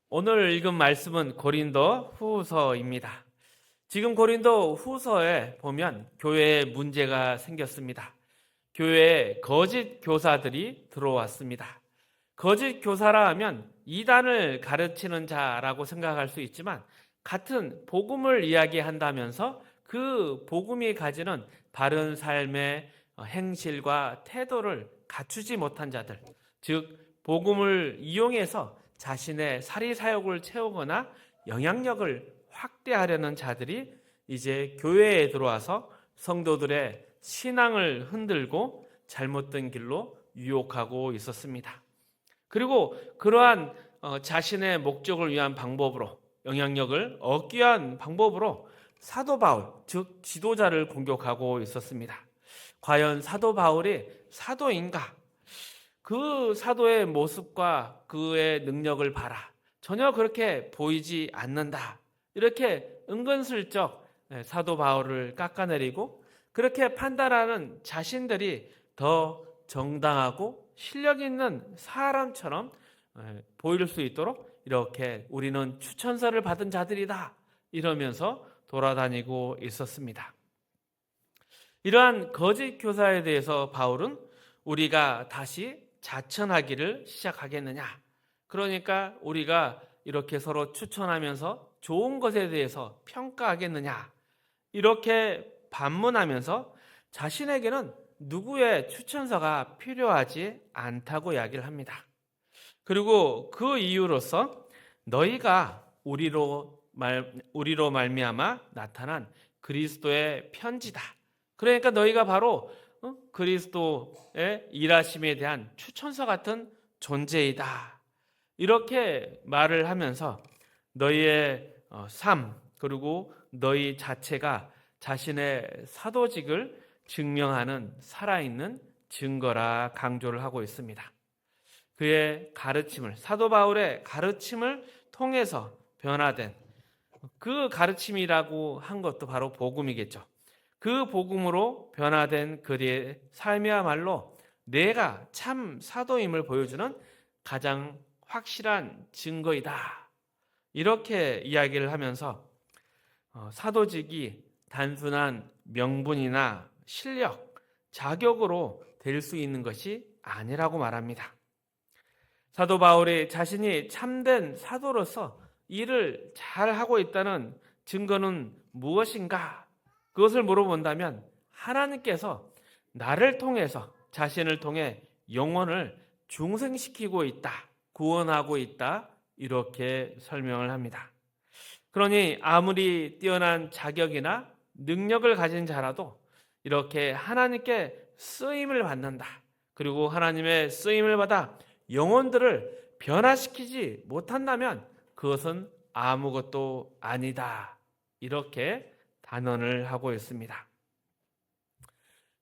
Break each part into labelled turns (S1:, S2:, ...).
S1: 오늘 읽은 말씀은 고린도 후서입니다. 지금 고린도 후서에 보면 교회에 문제가 생겼습니다. 교회에 거짓 교사들이 들어왔습니다. 거짓 교사라 하면 이단을 가르치는 자라고 생각할 수 있지만 같은 복음을 이야기한다면서 그 복음이 가지는 바른 삶의 행실과 태도를 갖추지 못한 자들, 즉 복음을 이용해서 자신의 사리사욕을 채우거나 영향력을 확대하려는 자들이 이제 교회에 들어와서 성도들의 신앙을 흔들고 잘못된 길로 유혹하고 있었습니다. 그리고 그러한 자신의 목적을 위한 방법으로, 영향력을 얻기 위한 방법으로 사도 바울, 즉 지도자를 공격하고 있었습니다. 과연 사도 바울이 사도인가? 그 사도의 모습과 그의 능력을 봐라. 전혀 그렇게 보이지 않는다. 이렇게 은근슬쩍 사도 바울을 깎아내리고 그렇게 판단하는 자신들이 더 정당하고 실력 있는 사람처럼 보일 수 있도록 이렇게 우리는 추천서를 받은 자들이다. 이러면서 돌아다니고 있었습니다. 이러한 거짓 교사에 대해서 바울은 우리가 다시 자천하기를 시작하겠느냐. 그러니까 우리가 이렇게 서로 추천하면서 좋은 것에 대해서 평가하겠느냐. 이렇게 반문하면서 자신에게는 누구의 추천서가 필요하지 않다고 이야기를 합니다. 그리고 그 이유로서 너희가 우리로 말미암아 나타난 그리스도의 편지다. 그러니까 너희가 바로 그리스도의 일하심에 대한 추천서 같은 존재이다. 이렇게 말을 하면서 너희의 삶 그리고 너희 자체가 자신의 사도직을 증명하는 살아있는 증거라 강조를 하고 있습니다. 그의 가르침을, 사도 바울의 가르침을 통해서 변화된 그 가르침이라고 한 것도 바로 복음이겠죠. 그 복음으로 변화된 그의 삶이야말로 내가 참 사도임을 보여주는 가장 확실한 증거이다. 이렇게 이야기를 하면서 사도직이 단순한 명분이나 실력, 자격으로 될 수 있는 것이 아니라고 말합니다. 사도 바울이 자신이 참된 사도로서 일을 잘하고 있다는 증거는 무엇인가? 그것을 물어본다면 하나님께서 나를 통해서 자신을 통해 영혼을 중생시키고 있다, 구원하고 있다 이렇게 설명을 합니다. 그러니 아무리 뛰어난 자격이나 능력을 가진 자라도 이렇게 하나님께 쓰임을 받는다. 그리고 하나님의 쓰임을 받아 영혼들을 변화시키지 못한다면 그것은 아무것도 아니다. 이렇게 단언을 하고 있습니다.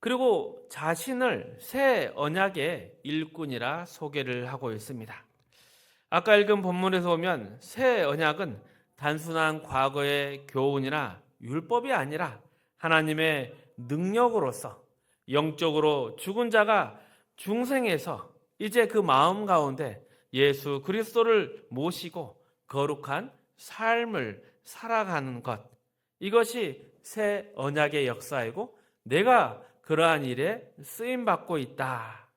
S1: 그리고 자신을 새 언약의 일꾼이라 소개를 하고 있습니다. 아까 읽은 본문에서 보면 새 언약은 단순한 과거의 교훈이나 율법이 아니라 하나님의 능력으로서 영적으로 죽은 자가 중생에서 이제 그 마음 가운데 예수 그리스도를 모시고 거룩한 삶을 살아가는 것, 이것이 새 언약의 역사이고 내가 그러한 일에 쓰임받고 있다.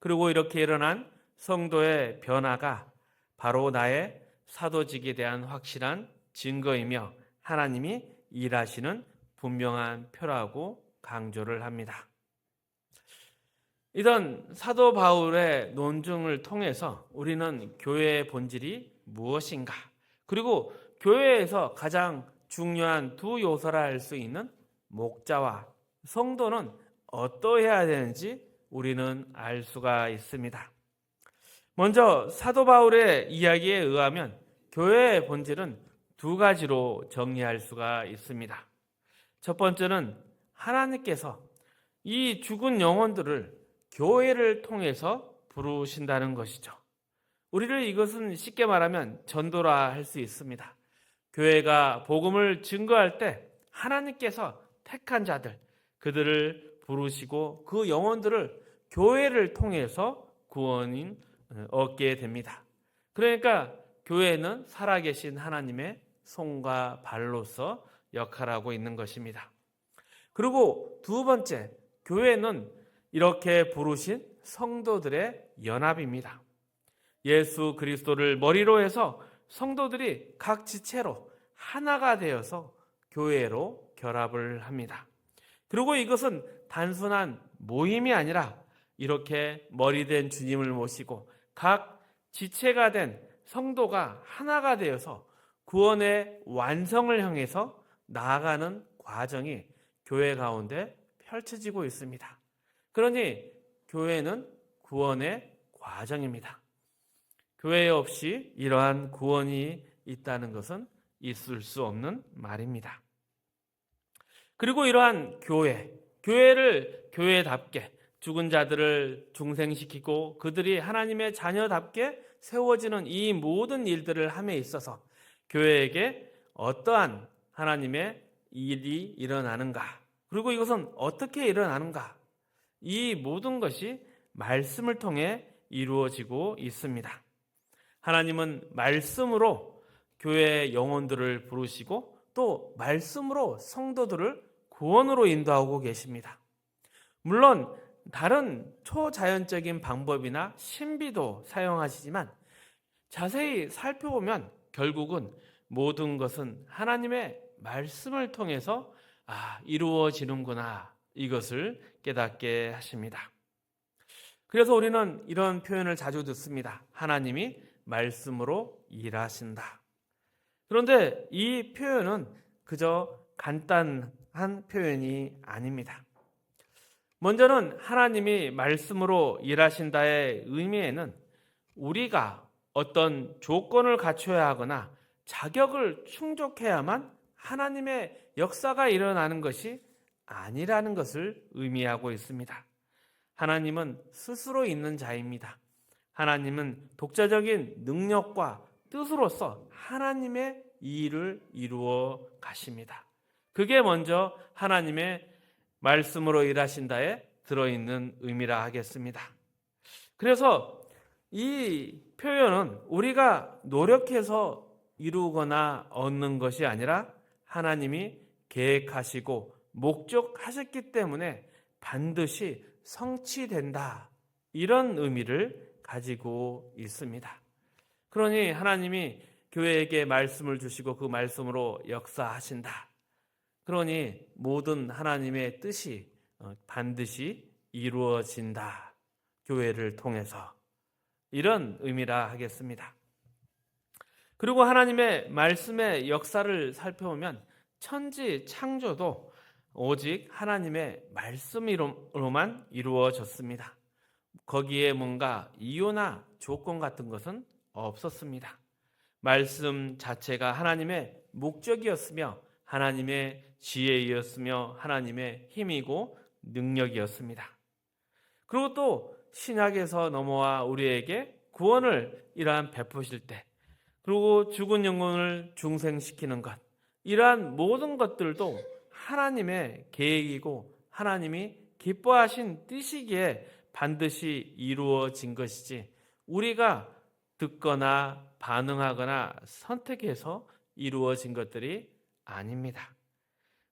S1: 그리고 이렇게 일어난 성도의 변화가 바로 나의 사도직에 대한 확실한 증거이며 하나님이 일하시는 분명한 표라고 강조를 합니다. 이런 사도 바울의 논증을 통해서 우리는 교회의 본질이 무엇인가, 그리고 교회에서 가장 중요한 두 요소라 할 수 있는 목자와 성도는 어떠해야 되는지 우리는 알 수가 있습니다. 먼저 사도 바울의 이야기에 의하면 교회의 본질은 두 가지로 정리할 수가 있습니다. 첫 번째는 하나님께서 이 죽은 영혼들을 교회를 통해서 부르신다는 것이죠. 우리를 이것은 쉽게 말하면 전도라 할 수 있습니다. 교회가 복음을 증거할 때 하나님께서 택한 자들, 그들을 부르시고 그 영혼들을 교회를 통해서 구원인 얻게 됩니다. 그러니까 교회는 살아계신 하나님의 손과 발로서 역할하고 있는 것입니다. 그리고 두 번째, 교회는 이렇게 부르신 성도들의 연합입니다. 예수 그리스도를 머리로 해서 성도들이 각 지체로 하나가 되어서 교회로 결합을 합니다. 그리고 이것은 단순한 모임이 아니라 이렇게 머리된 주님을 모시고 각 지체가 된 성도가 하나가 되어서 구원의 완성을 향해서 나아가는 과정이 교회 가운데 펼쳐지고 있습니다. 그러니 교회는 구원의 과정입니다. 교회 없이 이러한 구원이 있다는 것은 있을 수 없는 말입니다. 그리고 이러한 교회를 교회답게 죽은 자들을 중생시키고 그들이 하나님의 자녀답게 세워지는 이 모든 일들을 함에 있어서 교회에게 어떠한 하나님의 일이 일어나는가, 그리고 이것은 어떻게 일어나는가, 이 모든 것이 말씀을 통해 이루어지고 있습니다. 하나님은 말씀으로 교회의 영혼들을 부르시고 또 말씀으로 성도들을 구원으로 인도하고 계십니다. 물론 다른 초자연적인 방법이나 신비도 사용하시지만 자세히 살펴보면 결국은 모든 것은 하나님의 말씀을 통해서 이루어지는구나, 이것을 깨닫게 하십니다. 그래서 우리는 이런 표현을 자주 듣습니다. 하나님이 말씀으로 일하신다. 그런데 이 표현은 그저 간단한 표현이 아닙니다. 먼저는 하나님이 말씀으로 일하신다의 의미에는 우리가 어떤 조건을 갖춰야 하거나 자격을 충족해야만 하나님의 역사가 일어나는 것이 아니라는 것을 의미하고 있습니다. 하나님은 스스로 있는 자입니다. 하나님은 독자적인 능력과 뜻으로서 하나님의 일을 이루어 가십니다. 그게 먼저 하나님의 말씀으로 일하신다에 들어있는 의미라 하겠습니다. 그래서 이 표현은 우리가 노력해서 이루거나 얻는 것이 아니라 하나님이 계획하시고 목적하셨기 때문에 반드시 성취된다, 이런 의미를 가지고 있습니다. 그러니 하나님이 교회에게 말씀을 주시고 그 말씀으로 역사하신다. 그러니 모든 하나님의 뜻이 반드시 이루어진다, 교회를 통해서, 이런 의미라 하겠습니다. 그리고 하나님의 말씀의 역사를 살펴보면 천지 창조도 오직 하나님의 말씀으로만 이루어졌습니다. 거기에 뭔가 이유나 조건 같은 것은 없었습니다. 말씀 자체가 하나님의 목적이었으며 하나님의 지혜이었으며 하나님의 힘이고 능력이었습니다. 그리고 또 신약에서 넘어와 우리에게 구원을 이러한 베푸실 때, 그리고 죽은 영혼을 중생시키는 것, 이러한 모든 것들도 하나님의 계획이고 하나님이 기뻐하신 뜻이기에 반드시 이루어진 것이지 우리가 듣거나 반응하거나 선택해서 이루어진 것들이 아닙니다.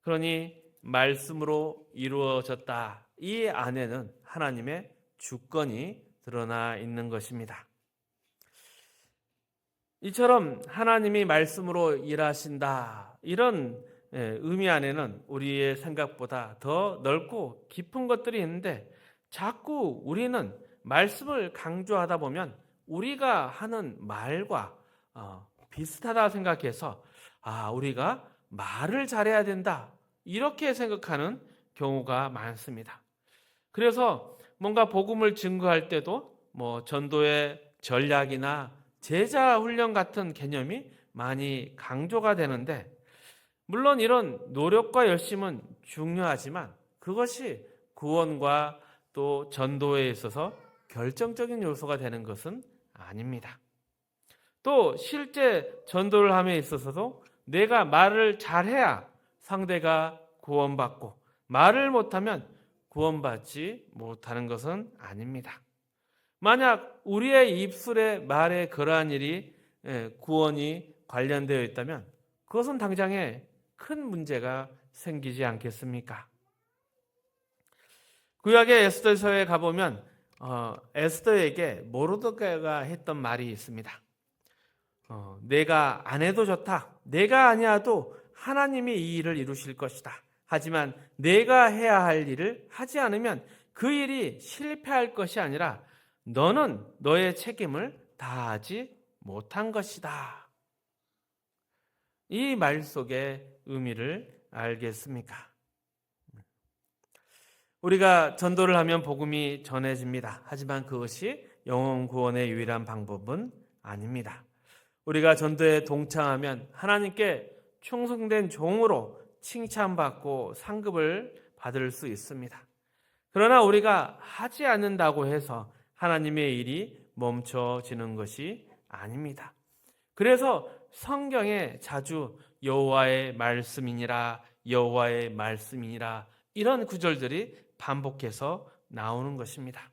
S1: 그러니 말씀으로 이루어졌다, 이 안에는 하나님의 주권이 드러나 있는 것입니다. 이처럼 하나님이 말씀으로 일하신다, 이런 의미 안에는 우리의 생각보다 더 넓고 깊은 것들이 있는데 자꾸 우리는 말씀을 강조하다 보면 우리가 하는 말과 비슷하다 생각해서 우리가 말을 잘해야 된다, 이렇게 생각하는 경우가 많습니다. 그래서 뭔가 복음을 증거할 때도 전도의 전략이나 제자 훈련 같은 개념이 많이 강조가 되는데, 물론 이런 노력과 열심은 중요하지만 그것이 구원과 또 전도에 있어서 결정적인 요소가 되는 것은 아닙니다. 또 실제 전도를 함에 있어서도 내가 말을 잘해야 상대가 구원받고 말을 못하면 구원받지 못하는 것은 아닙니다. 만약 우리의 입술에 말에 그러한 일이 구원이 관련되어 있다면 그것은 당장에 큰 문제가 생기지 않겠습니까? 구약의 에스더서에 가보면 에스더에게 모르드가이가 했던 말이 있습니다. 내가 안 해도 좋다. 내가 아니어도 하나님이 이 일을 이루실 것이다. 하지만 내가 해야 할 일을 하지 않으면 그 일이 실패할 것이 아니라 너는 너의 책임을 다하지 못한 것이다. 이 말 속의 의미를 알겠습니까? 우리가 전도를 하면 복음이 전해집니다. 하지만 그것이 영혼 구원의 유일한 방법은 아닙니다. 우리가 전도에 동참하면 하나님께 충성된 종으로 칭찬받고 상급을 받을 수 있습니다. 그러나 우리가 하지 않는다고 해서 하나님의 일이 멈춰지는 것이 아닙니다. 그래서 성경에 자주 여호와의 말씀이니라 여호와의 말씀이니라 이런 구절들이 반복해서 나오는 것입니다.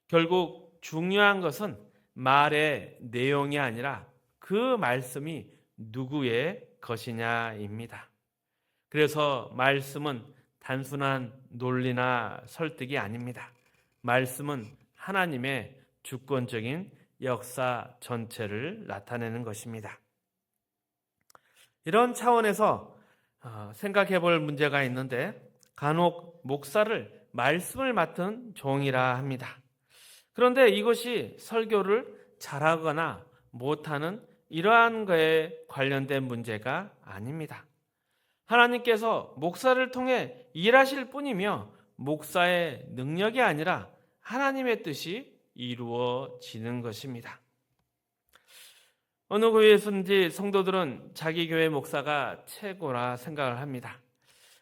S1: 결국 중요한 것은 말의 내용이 아니라 그 말씀이 누구의 것이냐입니다. 그래서 말씀은 단순한 논리나 설득이 아닙니다. 말씀은 하나님의 주권적인 역사 전체를 나타내는 것입니다. 이런 차원에서 생각해 볼 문제가 있는데 간혹 목사를 말씀을 맡은 종이라 합니다. 그런데 이것이 설교를 잘하거나 못하는 이러한 것에 관련된 문제가 아닙니다. 하나님께서 목사를 통해 일하실 뿐이며 목사의 능력이 아니라 하나님의 뜻이 이루어지는 것입니다. 어느 교회에서든지 성도들은 자기 교회 목사가 최고라 생각을 합니다.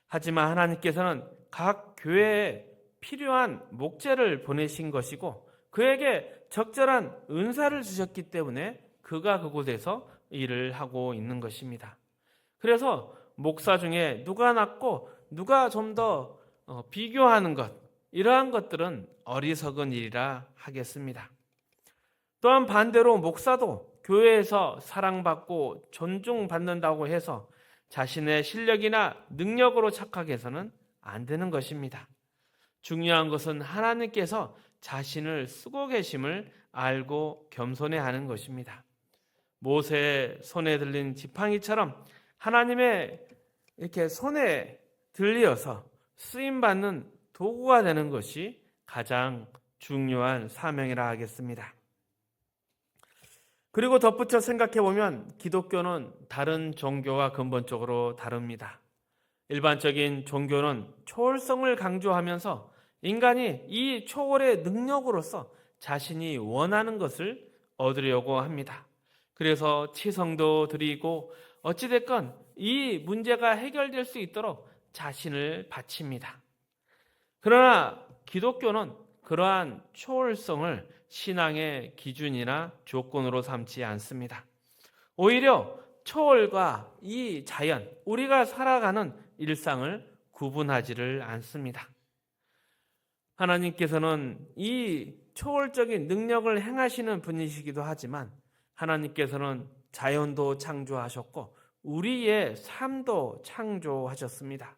S1: 하지만 하나님께서는 각 교회에 필요한 목재를 보내신 것이고 그에게 적절한 은사를 주셨기 때문에 그가 그곳에서 일을 하고 있는 것입니다. 그래서 목사 중에 누가 낫고 누가 좀 더 비교하는 것, 이러한 것들은 어리석은 일이라 하겠습니다. 또한 반대로 목사도 교회에서 사랑받고 존중받는다고 해서 자신의 실력이나 능력으로 착각해서는 안 되는 것입니다. 중요한 것은 하나님께서 자신을 쓰고 계심을 알고 겸손해하는 것입니다. 모세의 손에 들린 지팡이처럼 하나님의 이렇게 손에 들려서 쓰임받는 도구가 되는 것이 가장 중요한 사명이라 하겠습니다. 그리고 덧붙여 생각해보면 기독교는 다른 종교와 근본적으로 다릅니다. 일반적인 종교는 초월성을 강조하면서 인간이 이 초월의 능력으로서 자신이 원하는 것을 얻으려고 합니다. 그래서 치성도 드리고 어찌됐건 이 문제가 해결될 수 있도록 자신을 바칩니다. 그러나 기독교는 그러한 초월성을 신앙의 기준이나 조건으로 삼지 않습니다. 오히려 초월과 이 자연, 우리가 살아가는 일상을 구분하지를 않습니다. 하나님께서는 이 초월적인 능력을 행하시는 분이시기도 하지만 하나님께서는 자연도 창조하셨고 우리의 삶도 창조하셨습니다.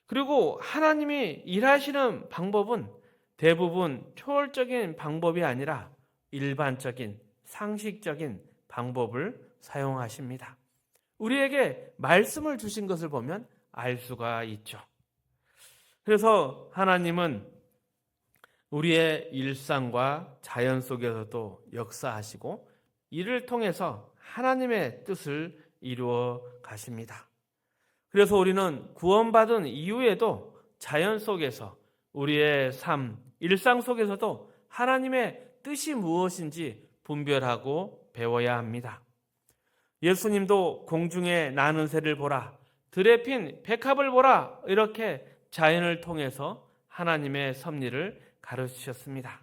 S1: 그리고 하나님이 일하시는 방법은 대부분 초월적인 방법이 아니라 일반적인 상식적인 방법을 사용하십니다. 우리에게 말씀을 주신 것을 보면 알 수가 있죠. 그래서 하나님은 우리의 일상과 자연 속에서도 역사하시고 이를 통해서 하나님의 뜻을 이루어 가십니다. 그래서 우리는 구원받은 이후에도 자연 속에서 우리의 삶, 일상 속에서도 하나님의 뜻이 무엇인지 분별하고 배워야 합니다. 예수님도 공중에 나는 새를 보라, 들에 핀 백합을 보라, 이렇게 자연을 통해서 하나님의 섭리를 가르치셨습니다.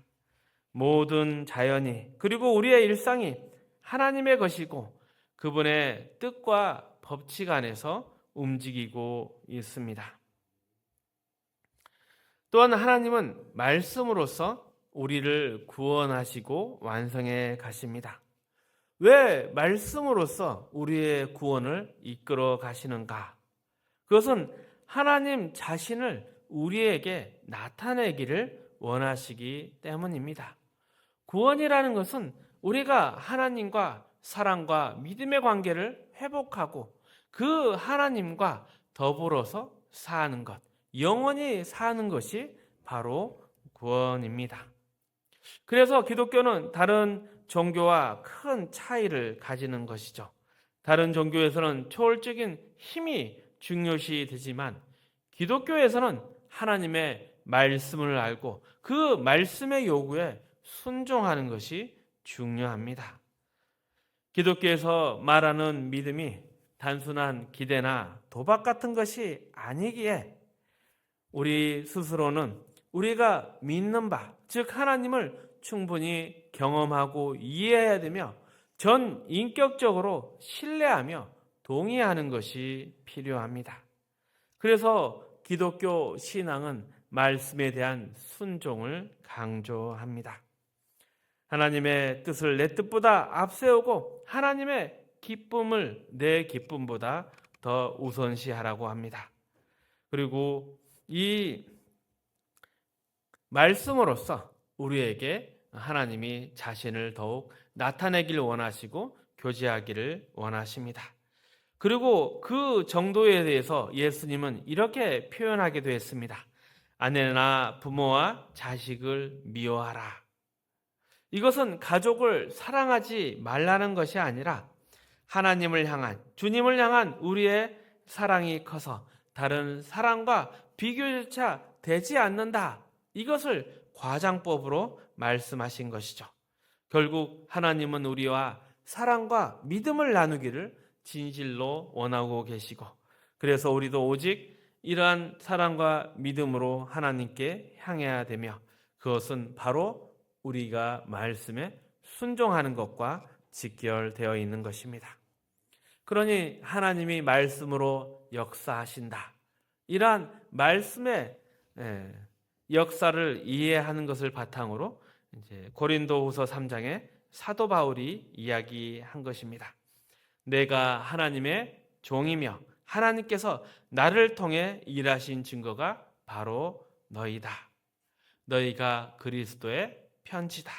S1: 모든 자연이 그리고 우리의 일상이 하나님의 것이고 그분의 뜻과 법칙 안에서 움직이고 있습니다. 또한 하나님은 말씀으로서 우리를 구원하시고 완성해 가십니다. 왜 말씀으로써 우리의 구원을 이끌어 가시는가? 그것은 하나님 자신을 우리에게 나타내기를 원하시기 때문입니다. 구원이라는 것은 우리가 하나님과 사랑과 믿음의 관계를 회복하고 그 하나님과 더불어서 사는 것, 영원히 사는 것이 바로 구원입니다. 그래서 기독교는 다른 종교와 큰 차이를 가지는 것이죠. 다른 종교에서는 초월적인 힘이 중요시 되지만 기독교에서는 하나님의 말씀을 알고 그 말씀의 요구에 순종하는 것이 중요합니다. 기독교에서 말하는 믿음이 단순한 기대나 도박 같은 것이 아니기에 우리 스스로는 우리가 믿는 바, 즉 하나님을 충분히 경험하고 이해해야 되며 전 인격적으로 신뢰하며 동의하는 것이 필요합니다. 그래서 기독교 신앙은 말씀에 대한 순종을 강조합니다. 하나님의 뜻을 내 뜻보다 앞세우고 하나님의 기쁨을 내 기쁨보다 더 우선시하라고 합니다. 그리고 이 말씀으로써 우리에게 하나님이 자신을 더욱 나타내길 원하시고 교제하기를 원하십니다. 그리고 그 정도에 대해서 예수님은 이렇게 표현하기도 했습니다. 아내나 부모와 자식을 미워하라. 이것은 가족을 사랑하지 말라는 것이 아니라 하나님을 향한, 주님을 향한 우리의 사랑이 커서 다른 사랑과 비교조차 되지 않는다. 이것을 과장법으로 말씀하신 것이죠. 결국 하나님은 우리와 사랑과 믿음을 나누기를 진실로 원하고 계시고, 그래서 우리도 오직 이러한 사랑과 믿음으로 하나님께 향해야 되며, 그것은 바로 우리가 말씀에 순종하는 것과 직결되어 있는 것입니다. 그러니 하나님이 말씀으로 역사하신다. 이러한 말씀의 역사를 이해하는 것을 바탕으로 이제 고린도후서 3장에 사도 바울이 이야기한 것입니다. 내가 하나님의 종이며 하나님께서 나를 통해 일하신 증거가 바로 너희다. 너희가 그리스도의 편지다.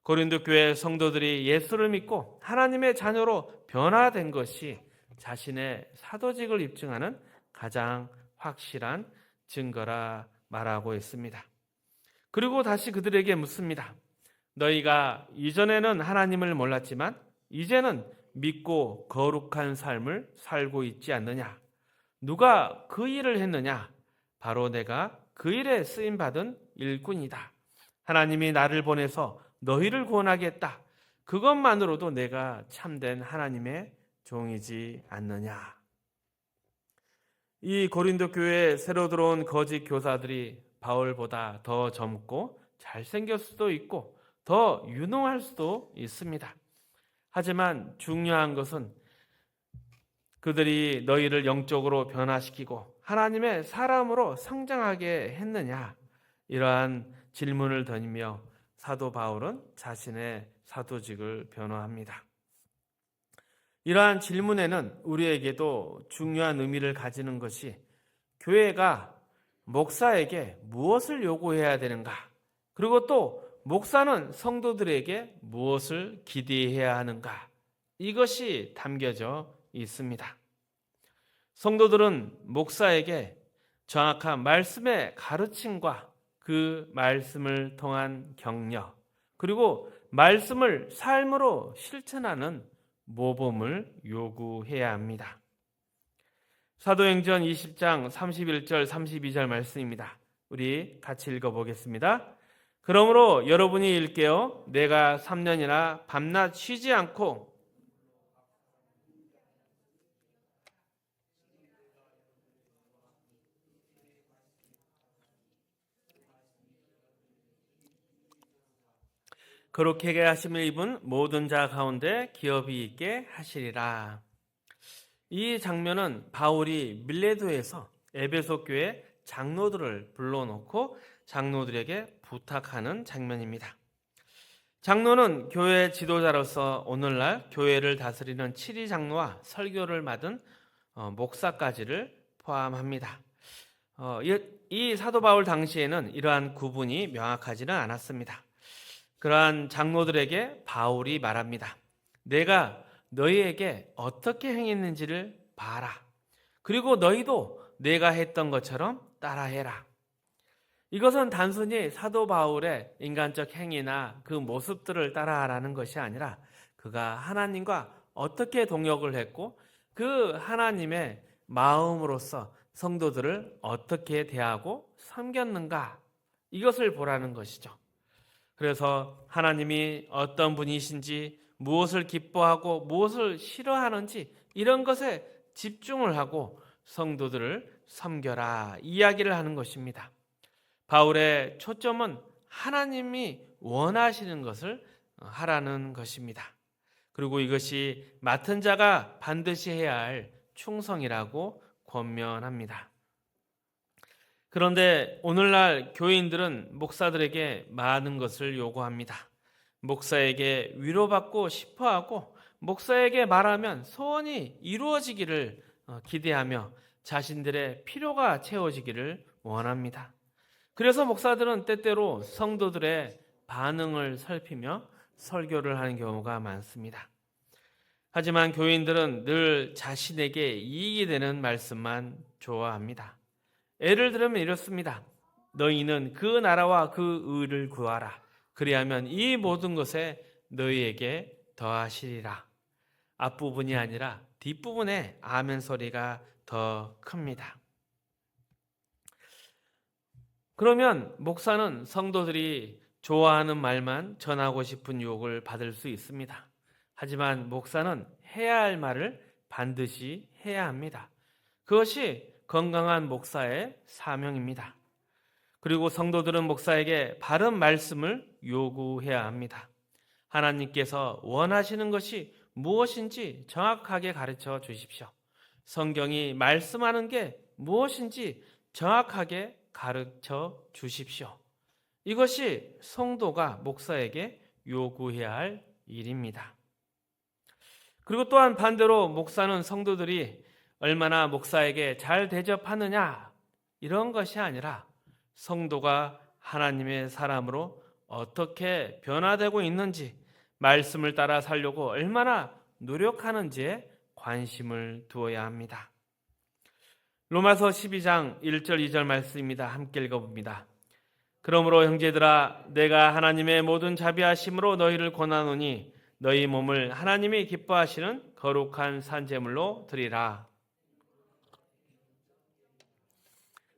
S1: 고린도 교회 성도들이 예수를 믿고 하나님의 자녀로 변화된 것이 자신의 사도직을 입증하는 가장 확실한 증거라 말하고 있습니다. 그리고 다시 그들에게 묻습니다. 너희가 이전에는 하나님을 몰랐지만 이제는 믿고 거룩한 삶을 살고 있지 않느냐? 누가 그 일을 했느냐? 바로 내가 그 일에 쓰임받은 일꾼이다. 하나님이 나를 보내서 너희를 구원하겠다. 그것만으로도 내가 참된 하나님의 종이지 않느냐? 이 고린도 교회에 새로 들어온 거짓 교사들이 바울보다 더 젊고 잘생겼을 수도 있고 더 유능할 수도 있습니다. 하지만 중요한 것은 그들이 너희를 영적으로 변화시키고 하나님의 사람으로 성장하게 했느냐? 이러한 질문을 던지며 사도 바울은 자신의 사도직을 변호합니다. 이러한 질문에는 우리에게도 중요한 의미를 가지는 것이 교회가 목사에게 무엇을 요구해야 되는가? 그리고 또 목사는 성도들에게 무엇을 기대해야 하는가? 이것이 담겨져 있습니다. 성도들은 목사에게 정확한 말씀의 가르침과 그 말씀을 통한 격려, 그리고 말씀을 삶으로 실천하는 모범을 요구해야 합니다. 사도행전 20장 31절 32절 말씀입니다. 우리 같이 읽어보겠습니다. 그러므로 여러분이 일깨어 내가 3년이나 밤낮 쉬지 않고 거룩하게 하심을 입은 모든 자 가운데 기업이 있게 하시리라. 이 장면은 바울이 밀레도에서 에베소 교회 장로들을 불러놓고 장로들에게 부탁하는 장면입니다. 장로는 교회 지도자로서 오늘날 교회를 다스리는 7위 장로와 설교를 맡은 목사까지를 포함합니다. 이 사도 바울 당시에는 이러한 구분이 명확하지는 않았습니다. 그러한 장로들에게 바울이 말합니다. 내가 너희에게 어떻게 행했는지를 봐라. 그리고 너희도 내가 했던 것처럼 따라해라. 이것은 단순히 사도 바울의 인간적 행위나 그 모습들을 따라하라는 것이 아니라 그가 하나님과 어떻게 동역을 했고 그 하나님의 마음으로서 성도들을 어떻게 대하고 섬겼는가, 이것을 보라는 것이죠. 그래서 하나님이 어떤 분이신지, 무엇을 기뻐하고 무엇을 싫어하는지 이런 것에 집중을 하고 성도들을 섬겨라 이야기를 하는 것입니다. 바울의 초점은 하나님이 원하시는 것을 하라는 것입니다. 그리고 이것이 맡은 자가 반드시 해야 할 충성이라고 권면합니다. 그런데 오늘날 교인들은 목사들에게 많은 것을 요구합니다. 목사에게 위로받고 싶어하고 목사에게 말하면 소원이 이루어지기를 기대하며 자신들의 필요가 채워지기를 원합니다. 그래서 목사들은 때때로 성도들의 반응을 살피며 설교를 하는 경우가 많습니다. 하지만 교인들은 늘 자신에게 이익이 되는 말씀만 좋아합니다. 예를 들면 이렇습니다. 너희는 그 나라와 그 의를 구하라. 그리하면 이 모든 것에 너희에게 더하시리라. 앞부분이 아니라 뒷부분에 아멘 소리가 더 큽니다. 그러면 목사는 성도들이 좋아하는 말만 전하고 싶은 유혹을 받을 수 있습니다. 하지만 목사는 해야 할 말을 반드시 해야 합니다. 그것이 건강한 목사의 사명입니다. 그리고 성도들은 목사에게 바른 말씀을 요구해야 합니다. 하나님께서 원하시는 것이 무엇인지 정확하게 가르쳐 주십시오. 성경이 말씀하는 게 무엇인지 정확하게 가르쳐 주십시오. 이것이 성도가 목사에게 요구해야 할 일입니다. 그리고 또한 반대로 목사는 성도들이 얼마나 목사에게 잘 대접하느냐 이런 것이 아니라 성도가 하나님의 사람으로 어떻게 변화되고 있는지, 말씀을 따라 살려고 얼마나 노력하는지에 관심을 두어야 합니다. 로마서 12장 1절 2절 말씀입니다. 함께 읽어봅니다. 그러므로 형제들아 내가 하나님의 모든 자비하심으로 너희를 권하노니 너희 몸을 하나님이 기뻐하시는 거룩한 산제물로 드리라.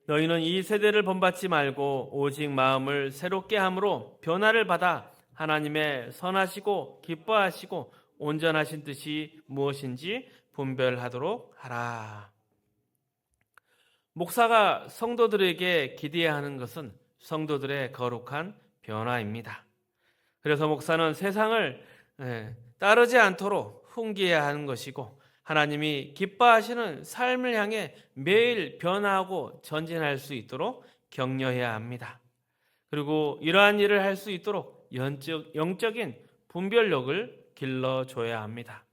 S1: 너희는 이 세대를 본받지 말고 오직 마음을 새롭게 함으로 변화를 받아 하나님의 선하시고 기뻐하시고 온전하신 뜻이 무엇인지 분별하도록 하라. 목사가 성도들에게 기대해야 하는 것은 성도들의 거룩한 변화입니다. 그래서 목사는 세상을 따르지 않도록 훈계해야 하는 것이고 하나님이 기뻐하시는 삶을 향해 매일 변화하고 전진할 수 있도록 격려해야 합니다. 그리고 이러한 일을 할 수 있도록 영적인 분별력을 길러줘야 합니다.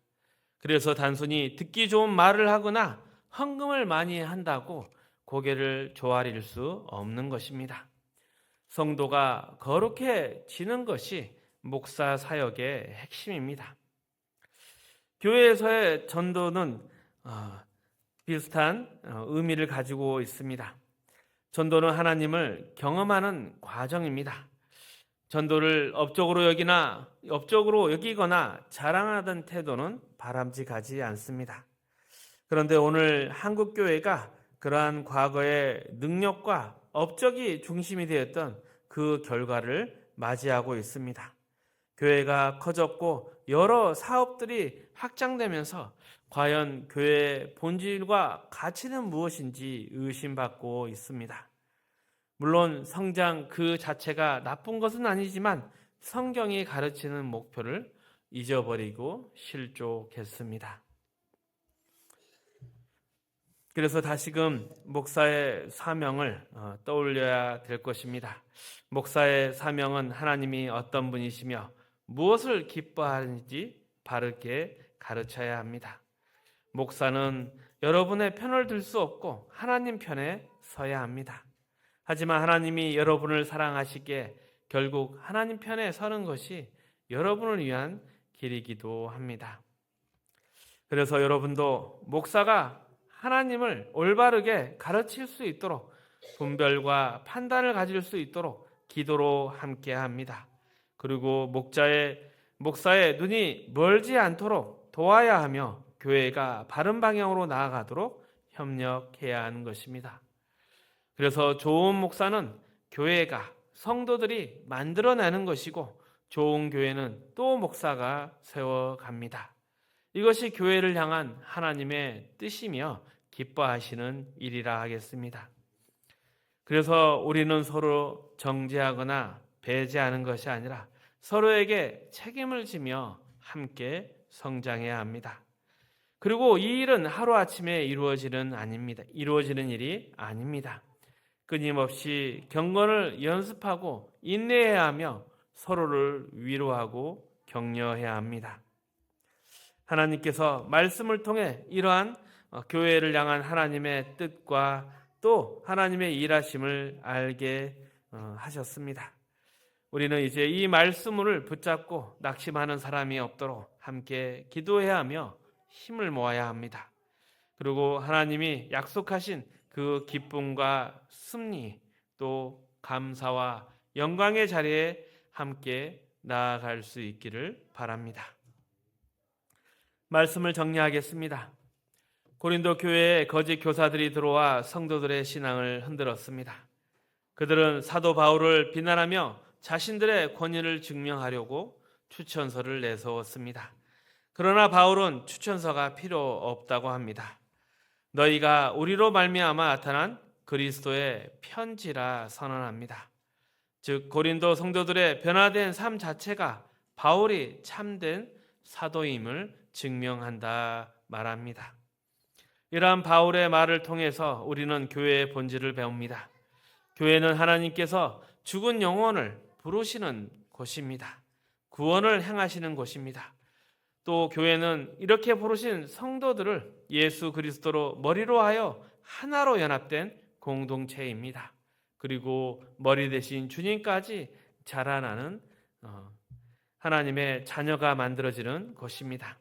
S1: 그래서 단순히 듣기 좋은 말을 하거나 헌금을 많이 한다고 고개를 조아릴 수 없는 것입니다. 성도가 거룩해지는 것이 목사 사역의 핵심입니다. 교회에서의 전도는 비슷한 의미를 가지고 있습니다. 전도는 하나님을 경험하는 과정입니다. 전도를 업적으로 여기거나 자랑하던 태도는 바람직하지 않습니다. 그런데 오늘 한국 교회가 그러한 과거의 능력과 업적이 중심이 되었던 그 결과를 맞이하고 있습니다. 교회가 커졌고 여러 사업들이 확장되면서 과연 교회의 본질과 가치는 무엇인지 의심받고 있습니다. 물론 성장 그 자체가 나쁜 것은 아니지만 성경이 가르치는 목표를 잊어버리고 실족했습니다. 그래서 다시금 목사의 사명을 떠올려야 될 것입니다. 목사의 사명은 하나님이 어떤 분이시며 무엇을 기뻐하는지 바르게 가르쳐야 합니다. 목사는 여러분의 편을 들 수 없고 하나님 편에 서야 합니다. 하지만 하나님이 여러분을 사랑하시기에 결국 하나님 편에 서는 것이 여러분을 위한 길이기도 합니다. 그래서 여러분도 목사가 하나님을 올바르게 가르칠 수 있도록 분별과 판단을 가질 수 있도록 기도로 함께 합니다. 그리고 목사의 눈이 멀지 않도록 도와야 하며 교회가 바른 방향으로 나아가도록 협력해야 하는 것입니다. 그래서 좋은 목사는 교회가 성도들이 만들어내는 것이고 좋은 교회는 또 목사가 세워갑니다. 이것이 교회를 향한 하나님의 뜻이며 기뻐하시는 일이라 하겠습니다. 그래서 우리는 서로 정죄하거나 배제하는 것이 아니라 서로에게 책임을 지며 함께 성장해야 합니다. 그리고 이 일은 하루아침에 이루어지는 일이 아닙니다. 끊임없이 경건을 연습하고 인내해야 하며 서로를 위로하고 격려해야 합니다. 하나님께서 말씀을 통해 이러한 교회를 향한 하나님의 뜻과 또 하나님의 일하심을 알게 하셨습니다. 우리는 이제 이 말씀을 붙잡고 낙심하는 사람이 없도록 함께 기도해야 하며 힘을 모아야 합니다. 그리고 하나님이 약속하신 그 기쁨과 승리 또 감사와 영광의 자리에 함께 나아갈 수 있기를 바랍니다. 말씀을 정리하겠습니다. 고린도 교회에 거짓 교사들이 들어와 성도들의 신앙을 흔들었습니다. 그들은 사도 바울을 비난하며 자신들의 권위를 증명하려고 추천서를 내세웠습니다. 그러나 바울은 추천서가 필요 없다고 합니다. 너희가 우리로 말미암아 나타난 그리스도의 편지라 선언합니다. 즉 고린도 성도들의 변화된 삶 자체가 바울이 참된 사도임을 증명한다 말합니다. 이러한 바울의 말을 통해서 우리는 교회의 본질을 배웁니다. 교회는 하나님께서 죽은 영혼을 부르시는 곳입니다. 구원을 행하시는 곳입니다. 또 교회는 이렇게 부르신 성도들을 예수 그리스도로 머리로 하여 하나로 연합된 공동체입니다. 그리고 머리 대신 주님까지 자라나는 하나님의 자녀가 만들어지는 곳입니다.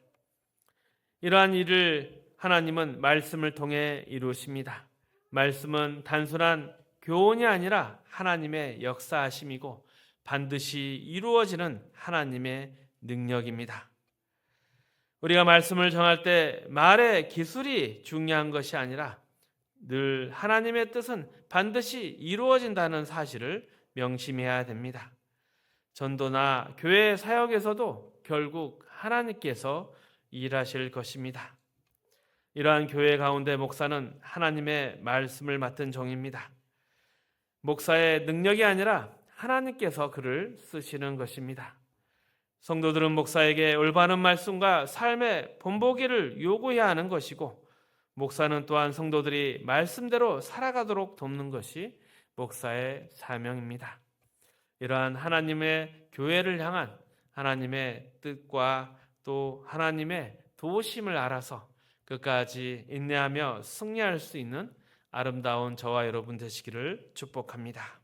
S1: 이러한 일을 하나님은 말씀을 통해 이루십니다. 말씀은 단순한 교훈이 아니라 하나님의 역사하심이고 반드시 이루어지는 하나님의 능력입니다. 우리가 말씀을 전할 때 말의 기술이 중요한 것이 아니라 늘 하나님의 뜻은 반드시 이루어진다는 사실을 명심해야 됩니다. 전도나 교회 사역에서도 결국 하나님께서 일하실 것입니다. 이러한 교회 가운데 목사는 하나님의 말씀을 맡은 종입니다. 목사의 능력이 아니라 하나님께서 그를 쓰시는 것입니다. 성도들은 목사에게 올바른 말씀과 삶의 본보기를 요구해야 하는 것이고 목사는 또한 성도들이 말씀대로 살아가도록 돕는 것이 목사의 사명입니다. 이러한 하나님의 교회를 향한 하나님의 뜻과 또 하나님의 도우심을 알아서 끝까지 인내하며 승리할 수 있는 아름다운 저와 여러분 되시기를 축복합니다.